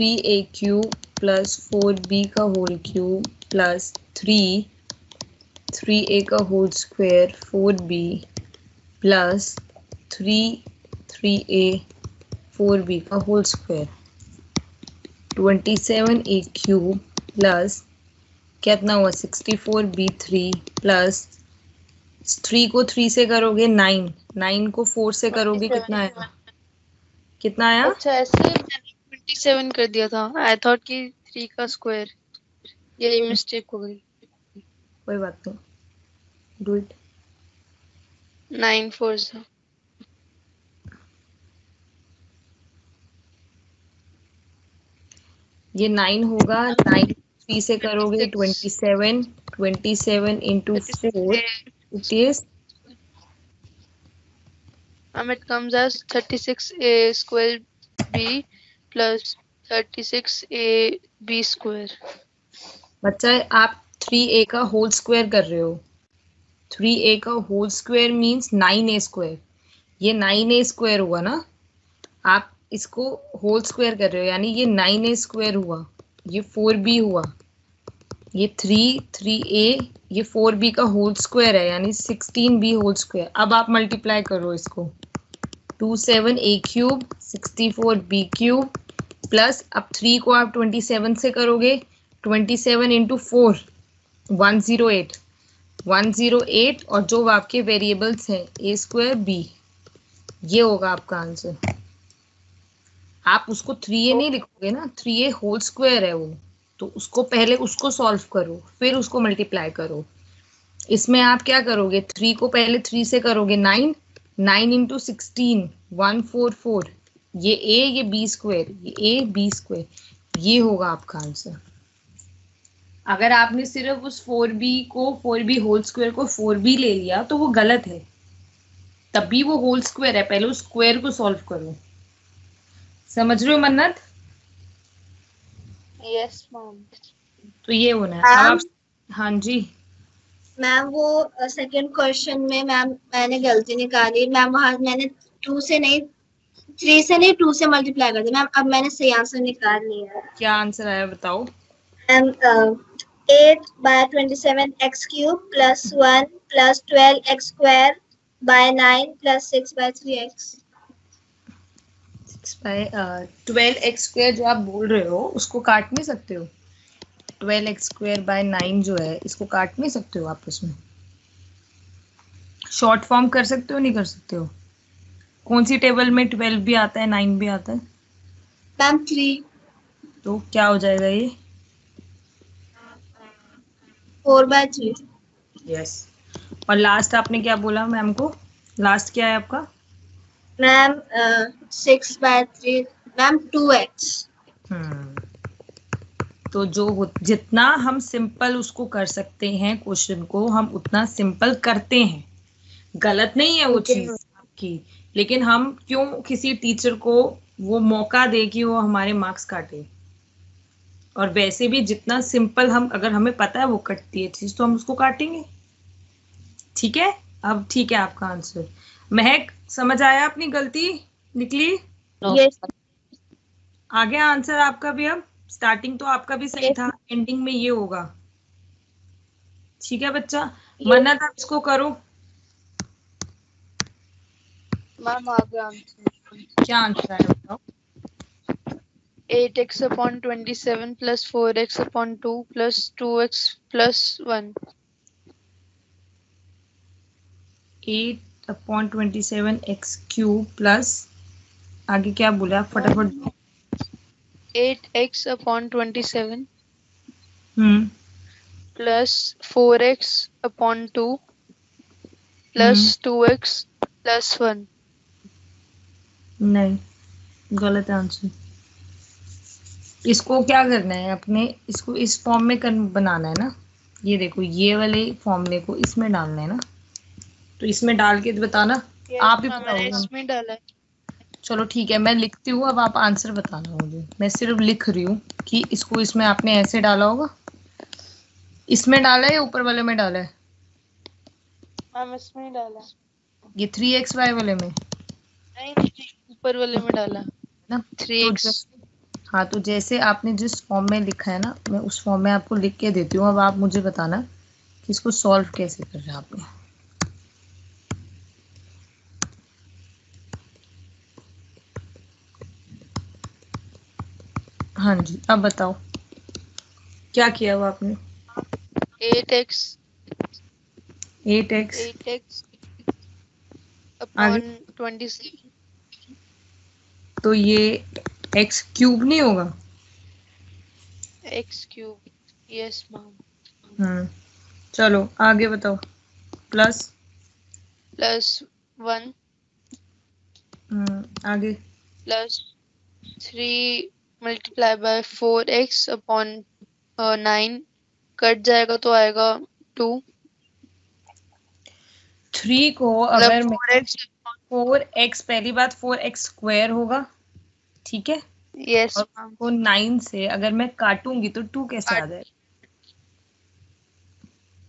3a³ plus 4b का whole cube plus 3a का whole square 4b plus 3a 4b का whole square 27a³ plus कितना हुआ 64b³ plus 3 को 3 से करोगे 9 को 4 से करोगे कितना आया? कितना आया? अच्छा ऐसे मैंने 27 कर दिया था। आई थॉट कि 3 का स्क्वायर, यही मिस्टेक हो गई। कोई बात नहीं, डू इट। 9 4 से ये 9 होगा, 9 3 से करोगे 27 into 4 it is it comes as 36a square b plus 36ab square। बच्चा आप 3a का होल स्क्वायर कर रहे हो। 3a का whole square means 9a square. ये 9a स्क्वायर हुआ ना, आप इसको होल स्क्वायर कर रहे हो यानी ये 9a स्क्वायर हुआ, ये 4b हुआ, ये 3a, ये 4b का होल स्क्वायर है यानी 16b होल स्क्वायर। अब आप मल्टीप्लाई करो इसको, 27a³ 64b³ प्लस अब 3 को आप 27 से करोगे, 27 इंटू 4 108 और जो आपके वेरिएबल्स हैं a² b, ये होगा आपका आंसर। आप उसको 3a नहीं लिखोगे ना, 3a होल स्क्वायर है वो, तो उसको पहले उसको सॉल्व करो फिर उसको मल्टीप्लाई करो। इसमें आप क्या करोगे, 3 को पहले 3 से करोगे 9 इंटू 16 144, ये a ये b², ये a b², ये होगा आपका आंसर। अगर आपने सिर्फ उस 4b होल स्क्वायर को 4b ले लिया तो वो गलत है, तब भी वो होल स्क्वायर है, पहले उस स्क्वायर को सॉल्व करो। समझ रहे हो मन्नत? Yes ma'am. तो ये होना है। अब आप, हाँ जी मैम वो सेकंड क्वेश्चन में मैम मैंने गलती निकाली मैम, वहां मैंने 2 से नहीं 3 से नहीं 2 से मल्टीप्लाई कर दिया मैम। अब मैंने सही आंसर निकाल लिया। क्या आंसर आया बताओ? Ma'am 8/27x³ plus 1 plus 12x² 9 plus 6/3x। 12x² जो आप बोल रहे हो उसको काट नहीं सकते हो? 12x² 9 जो है इसको काट नहीं सकते हो आपस में? शॉर्ट फॉर्म कर सकते हो नहीं कर सकते हो? कौन सी टेबल में 12 भी आता है 9 भी आता है? मैम 3। तो क्या हो जाएगा ये? 4/3। यस। और लास्ट आपने क्या बोला मैम को? लास्ट क्या है आपका? Ma'am 6/3 ma'am 2x। तो जो जितना हम सिंपल उसको कर सकते हैं क्वेश्चन को, हम उतना सिंपल करते हैं। गलत नहीं है वो चीज आपकी, लेकिन हम क्यों किसी टीचर को वो मौका दे कि वो हमारे मार्क्स काटे। और वैसे भी जितना सिंपल हम, अगर हमें पता है वो कटती है चीज तो हम उसको काटेंगे। ठीक है, अब ठीक है आपका आंसर। महक समझ आया अपनी गलती निकली? यस। आ गया आंसर आपका भी? अब स्टार्टिंग तो आपका भी सही था, एंडिंग में ये होगा। ठीक है बच्चा, मन्नत आप इसको करो। मैम आ गया आंसर। क्या आंसर आया बताओ? 8x/27 plus 4x/2 plus 2x plus 1। 8/27x³ plus आगे क्या बोले आप फटाफट? 8x/27 हम्म plus 4x/2 plus 2x plus 1। नहीं, गलत आंसर। इसको क्या करना है अपने, इसको इस फॉर्म में बनाना है ना। ये देखो ये वाले फॉर्मूले को इसमें डालना है ना, तो इसमें डाल के बताना। आप भी बताओगे? इसमें डाला है। चलो ठीक है, मैं लिखती हूँ, अब आप आंसर बताना मुझे। मैं सिर्फ लिख रही हूँ कि इसको इसमें आपने ऐसे डाला होगा। इसमें डाला है या ऊपर वाले में डाला है? मैम इसमें ही डाला। ये 3xy वाले में? नहीं ऊपर वाले में डाला ना 3x। हाँ, तो जैसे आपने जिस फॉर्म में लिखा है ना, मैं उस फॉर्म में आपको लिख के देती हूँ। अब आप मुझे बताना कि इसको सॉल्व कैसे कर रहे हैं आपने। हाँ जी, अब बताओ क्या किया हुआ आपने। 8x 8x 8x आगे, अपॉन 27 तो ये x क्यूब नहीं होगा। x cube. Yes ma'am. चलो आगे बताओ। प्लस प्लस 1 आगे plus 3 multiply by 4x upon 9 cut जाएगा तो आएगा 2 3 को मतलब अगर मैं 4x। 4x, पहली बात 4x स्क्वायर होगा, ठीक है। यस और मैम। उसको 9 से अगर मैं काटूंगी तो 2 कैसे आ जाएगा।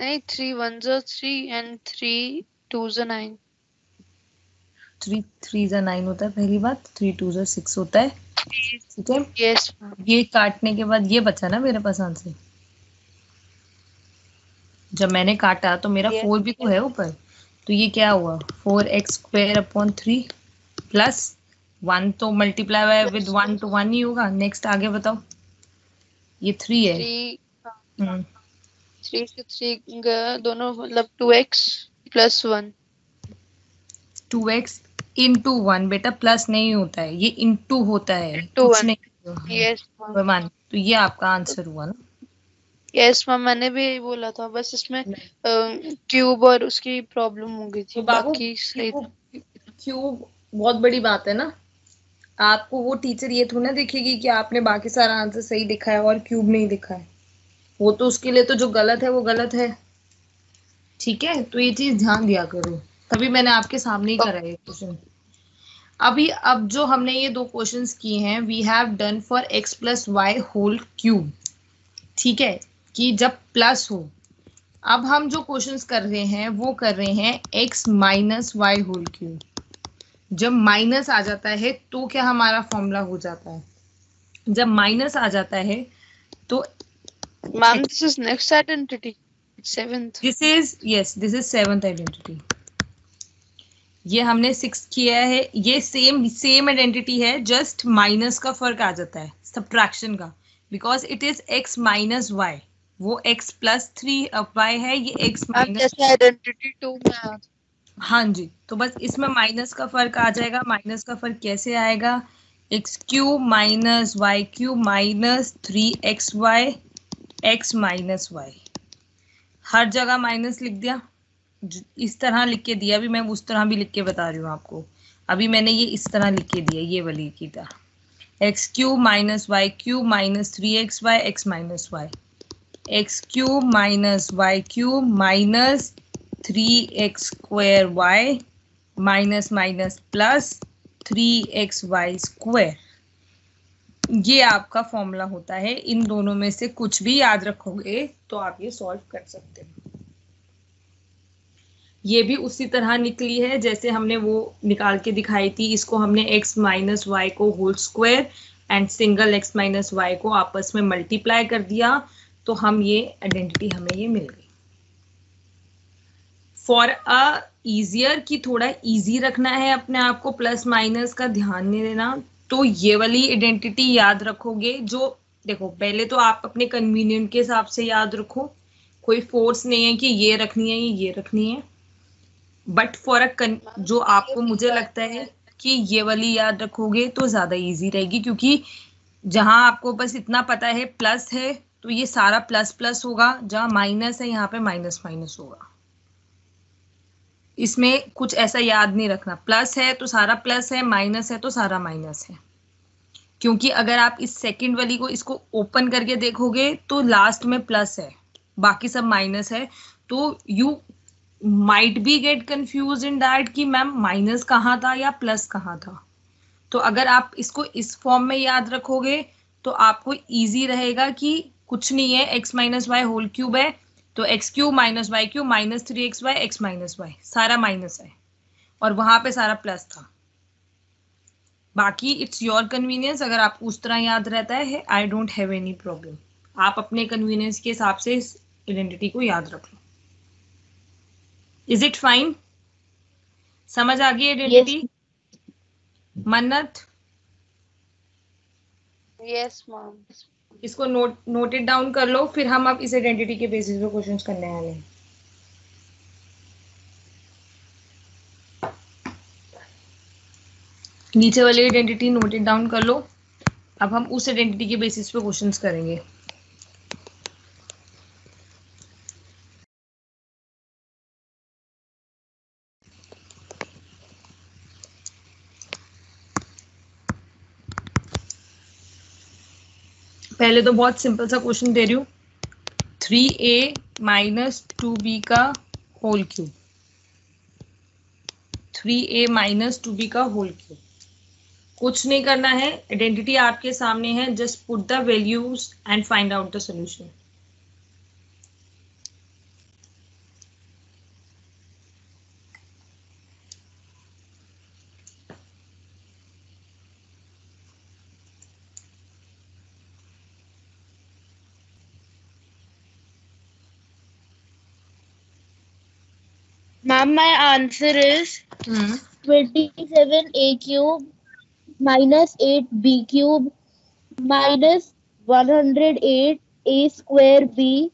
नहीं 3 1s are 3 and 3 2s are 9। 3 3 जा 9 होता है पहली बात, 3 2 जा 6 होता है, ठीक है। Yes ma'am. ये काटने के बाद ये बचा ना मेरे पास आंसर। जब मैंने काटा तो मेरा 4 भी तो है ऊपर, तो ये क्या हुआ 4x स्क्वायर अपॉन 3 प्लस 1, तो मल्टीप्लाई बाय विद 1 तो 1 ही होगा। नेक्स्ट आगे बताओ। ये 3 है। 3 3 से 3 गया दोनों मतलब 2x प्लस 1। 2x इंटू 1 बेटा, प्लस नहीं होता है, ये इंटू होता है, 2 कुछ 1। नहीं। Yes ma'am. वन, तो ये आपका आंसर हुआ ना। यस मैम मैंने भी यही बोला था, बस इसमें क्यूब और उसकी प्रॉब्लम हो गई तो थी, बाबू बाकी सही था। क्यूब बहुत बड़ी बात है ना। आपको वो टीचर ये थोड़ा ना देखेगी कि आपने बाकी सारा आंसर सही लिखा है और क्यूब नहीं लिखा है। वो तो उसके लिए तो जो गलत है वो गलत है, ठीक है। तो ये चीज ध्यान दिया करो, तभी मैंने आपके सामने ही करा है क्वेश्चन। अभी अब जो हमने ये दो क्वेश्चंस किए हैं, we have done for x plus y whole cube, ठीक है, कि जब प्लस हो। अब हम जो क्वेश्चंस कर रहे हैं वो कर रहे हैं x minus y whole cube. जब माइनस आ जाता है तो क्या हमारा फॉर्मूला हो जाता है, जब माइनस आ जाता है तो ma'am this is next identity 7th। This is, yes this is 7th identity. ये हमने 6 किया है, ये सेम सेम आइडेंटिटी है, जस्ट माइनस का फर्क आ जाता है सब्ट्रैक्शन का, because it is x minus y. वो x प्लस 3 वाई है, ये x मैम माइनस। जैसे आइडेंटिटी 2 में आया था। हाँ जी, तो बस इसमें माइनस का फर्क आ जाएगा। माइनस का फर्क कैसे आएगा, x cube minus y cube minus 3xy x minus y. हर जगह माइनस लिख दिया, इस तरह लिख के दिया, अभी मैं उस तरह भी लिख के बता रही हूँ आपको। अभी मैंने ये इस तरह लिख के दिया, ये वाली की तरह, x cube minus y cube minus 3xy x minus y, x cube minus y cube minus 3x square y minus minus plus 3xy square. ये आपका फॉर्मूला होता है। इन दोनों में से कुछ भी याद रखोगे तो आप ये सॉल्व कर सकते हो। ये भी उसी तरह निकली है जैसे हमने वो निकाल के दिखाई थी। इसको हमने x माइनस वाई को whole square and single x minus y को आपस में मल्टीप्लाई कर दिया, तो हम ये आइडेंटिटी हमें ये मिल गई। फॉर अ इजियर की थोड़ा इजी रखना है अपने आप को, प्लस माइनस का ध्यान नहीं देना, तो ये वाली आइडेंटिटी याद रखोगे। जो देखो, पहले तो आप अपने कन्वीनियंट के हिसाब से याद रखो, कोई फोर्स नहीं है कि ये रखनी है ये रखनी है, बट फॉर अ जो आपको मुझे लगता है कि ये वाली याद रखोगे तो ज्यादा इजी रहेगी, क्योंकि जहां आपको बस इतना पता है प्लस है तो ये सारा प्लस प्लस होगा, जहां माइनस है यहाँ पे माइनस माइनस होगा। इसमें कुछ ऐसा याद नहीं रखना, प्लस है तो सारा प्लस है, माइनस है तो सारा माइनस है। क्योंकि अगर आप इस सेकंड वाली को इसको ओपन करके देखोगे तो लास्ट में प्लस है, बाकी सब माइनस है, तो you might be get confuse in that कि मैम माइनस कहाँ था या प्लस कहाँ था। तो अगर आप इसको इस फॉर्म में याद रखोगे तो आपको इजी रहेगा कि कुछ नहीं है, x minus y whole cube है, तो x cube minus y cube minus 3xy x minus y, सारा माइनस है और वहां पे सारा प्लस था। बाकी इट्स योर कन्वीनियंस, अगर आपको उस तरह याद रहता है I don't have any problem. आप अपने कन्वीनियंस के हिसाब से इस आइडेंटिटी को याद रख लो। Is it fine? समझ आ गई आइडेंटिटी? मन्नत, यस मैम। इसको नोटेड डाउन कर लो, फिर हम अब इस आइडेंटिटी के बेसिस पे क्वेश्चंस करने वाले हैं। नीचे वाली आइडेंटिटी नोटेड डाउन कर लो, अब हम उस आइडेंटिटी के बेसिस पे क्वेश्चंस करेंगे। पहले तो बहुत सिंपल सा क्वेश्चन दे रही हूँ, 3a माइनस 2b का whole cube, 3a minus 2b का होल क्यूब। कुछ नहीं करना है, आइडेंटिटी आपके सामने है, just put the values and find out the solution. Ma'am, my answer is 27a cube minus 8b cube minus 108a square b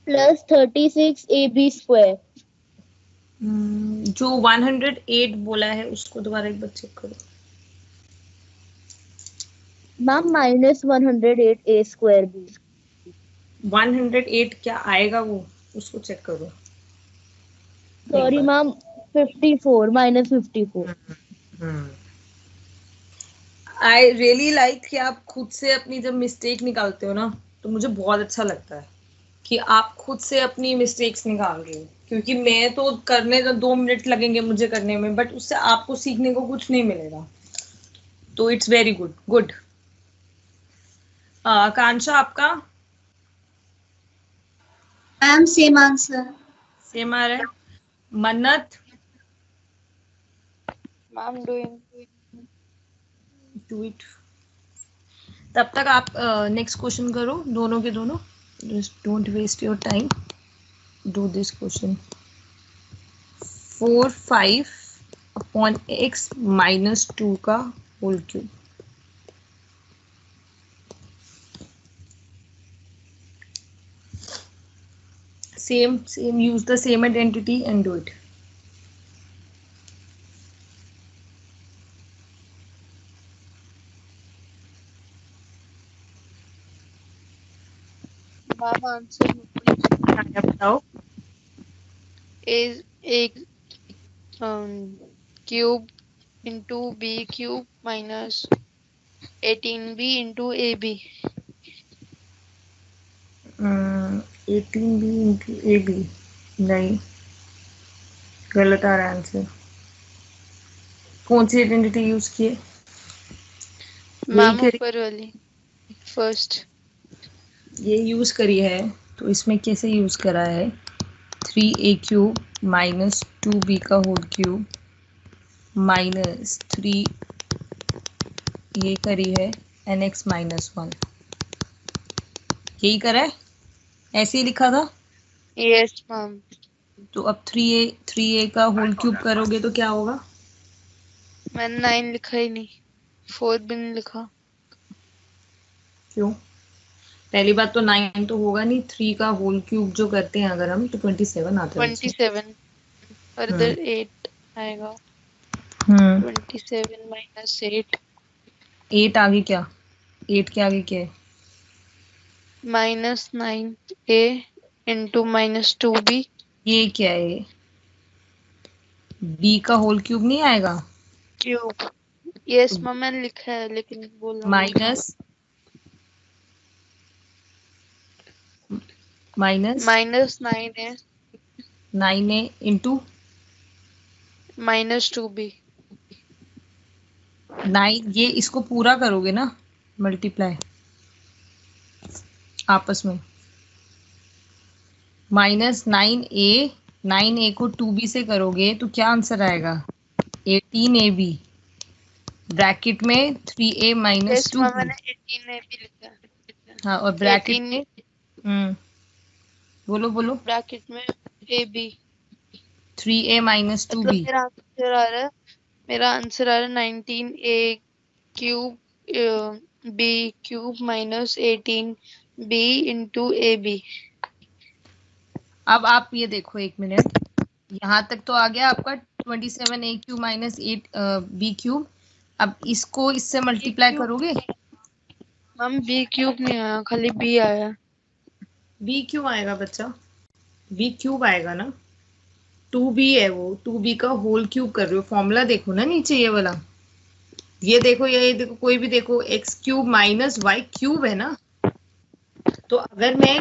plus 36ab square. जो 108 बोला है उसको दोबारा एक बार चेक करो। Ma'am, minus 108a square b. 108 क्या आएगा वो, उसको चेक करो। Sorry, ma'am, 54 minus 54. I really like कि आप खुद से अपनी जब मिस्टेक निकालते हो ना, तो मुझे बहुत अच्छा लगता है कि आप खुद से अपनी मिस्टेक्स निकाल रहे हो, क्योंकि मैं तो करने तो 2 मिनट लगेंगे मुझे करने में, बट उससे आपको सीखने को कुछ नहीं मिलेगा। तो it's very good good. Kansha आपका? Ma'am same answer. सेम आ रहा है। Mannat? Ma'am doing. Do it. तब तक आप नेक्स्ट क्वेश्चन करो, दोनों के दोनों। Just don't waste your time, do this question. 4 5 upon x minus 2 का whole cube. same use the same identity and do it. Ma'am answer बताओ। is a cube into b cube minus 18b into ab. 18b into ab नहीं, गलत आ रहा है answer. कौन सी identity use की है? Ma'am ऊपर वाली फर्स्ट ये यूज करी है, तो इसमें कैसे यूज करा है? 3a क्यूब माइनस 2b का होल क्यूब माइनस 3 ये करी है nx माइनस 1, यही करा है, ऐसे ही लिखा था। Yes ma'am. तो अब 3a का होल क्यूब करोगे तो क्या होगा? मैंने 9 लिखा ही नहीं, 4 भी नहीं लिखा। क्यों? पहली बात तो 9 तो होगा नहीं, 3 का होल क्यूब जो करते हैं अगर हम, तो 27 आता है। 27 और इधर 8 आएगा। 27 माइनस 8। 8 आगे क्या? 8 के आगे क्या है? Minus 9a into minus 2b। ये क्या है? b का होल क्यूब नहीं आएगा? क्यूब। यस मैम मैंने लिखा है लेकिन बोलना माइनस माइनस माइनस 9 है 9a इंटू माइनस 2b। 9, ये इसको पूरा करोगे ना मल्टीप्लाई आपस में। माइनस 9a को 2b से करोगे तो क्या आंसर आएगा? 18ab ब्रैकेट में 3a माइनस 2b। मैंने 18ab लिखा है। हाँ, और ब्रैकेट 18 बोलो बोलो। ब्रैकेट में ab 3a माइनस 2b। मतलब मेरा आंसर आ रहा है 19a cube b cube minus 18b into ab। अब आप ये देखो एक मिनट, यहाँ तक तो आ गया आपका 27a cube minus 8b cube. अब इसको इससे मल्टीप्लाई करोगे। हम b क्यूब नहीं आया, खाली b आया। b क्यों आएगा बच्चा? b क्यूब आएगा ना, 2b है वो, 2b का होल क्यूब कर रहे हो। फॉर्मूला देखो ना नीचे ये वाला, ये देखो, ये देखो, कोई भी देखो, x cube minus y cube है ना। तो अगर मैं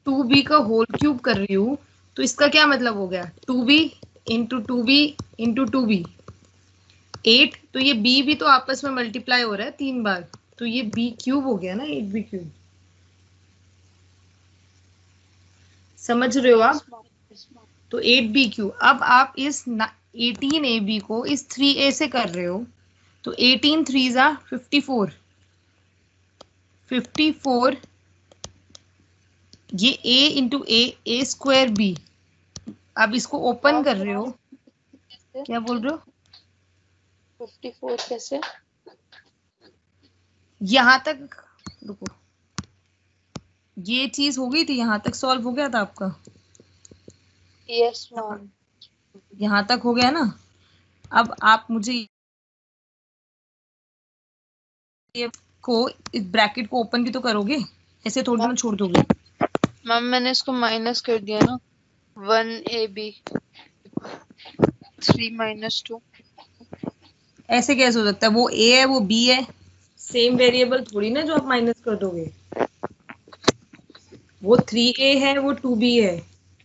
2b का होल क्यूब कर रही हूँ तो इसका क्या मतलब हो गया, 2b into 2b into 2b 8। तो ये b भी तो आपस में मल्टीप्लाई हो रहा है 3 बार, तो ये b क्यूब हो गया ना, 8b क्यूब। समझ रहे हो आप? तो 8b क्यूब। अब आप इस 18ab को इस 3a से कर रहे हो, तो 18 3 54 54, ये a into A square b। अब इसको ओपन कर रहे हो, क्या बोल रहे हो? 54 कैसे? यहां तक रुको, ये चीज हो गई थी, यहां तक सॉल्व हो गया था आपका? Yes ma'am. यहां तक हो गया ना। अब आप मुझे ये को इस ब्रैकेट को ओपन भी तो करोगे, ऐसे थोड़ी ना छोड़ दोगे। मैम मैंने इसको माइनस कर दिया ना, 1ab 3 माइनस 2। ऐसे कैसे हो सकता है? वो a है वो b है, सेम वेरिएबल थोड़ी ना जो आप माइनस कर दोगे। वो 3a है वो 2b है,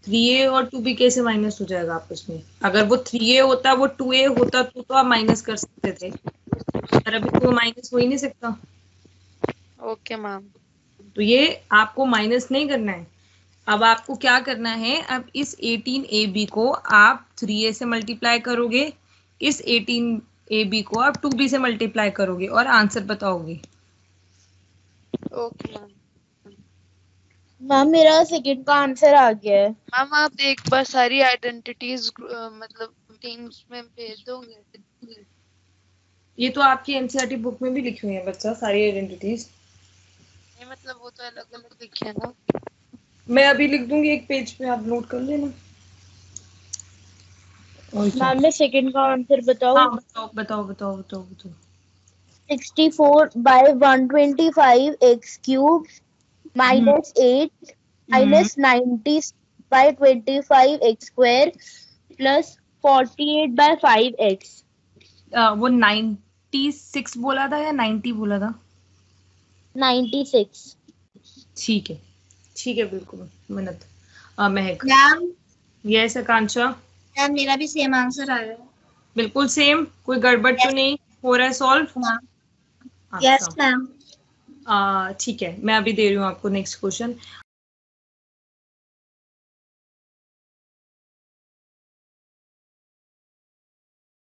3a और 2b कैसे माइनस हो जाएगा आपस में? अगर वो 3a होता वो 2a होता तो आप माइनस कर सकते थे, पर अभी तो वो माइनस हो ही नहीं सकता। Okay ma'am. तो ये आपको माइनस नहीं करना है। अब आपको क्या करना है, अब इस 18ab को आप 3a से मल्टीप्लाई करोगे, इस 18ab को आप 2b से मल्टीप्लाई करोगे और आंसर बताओगे। Okay ma'am. मैम मेरा सेकंड का आंसर आ गया है। मैम आप एक बार सारी आइडेंटिटीज मतलब टीम्स में भेज दोगे? ये तो आपकी एनसीईआरटी बुक में भी लिखी हुई है बच्चा, सारी आइडेंटिटीज। नहीं मतलब वो तो अलग अलग लिखे है ना। मैं अभी लिख दूंगी एक पेज पे, आप नोट कर लेना। मैम मैं सेकंड का आंसर बताऊं? हाँ बताओ बताओ बताओ बताओ बताओ। 64 by 125 x cube minus 8 minus 90 by 25 x square plus 48 by 5x। वो 96 बोला था या 90 बोला था? 96। ठीक है बिल्कुल। मिनट महक। मैम यस आकांक्षा। मैम मेरा भी सेम आंसर आ रहा है। बिल्कुल सेम, कोई गड़बड़ तो नहीं हो रहा है सॉल्व? Yes ma'am. ठीक है, मैं अभी दे रही हूँ आपको नेक्स्ट क्वेश्चन।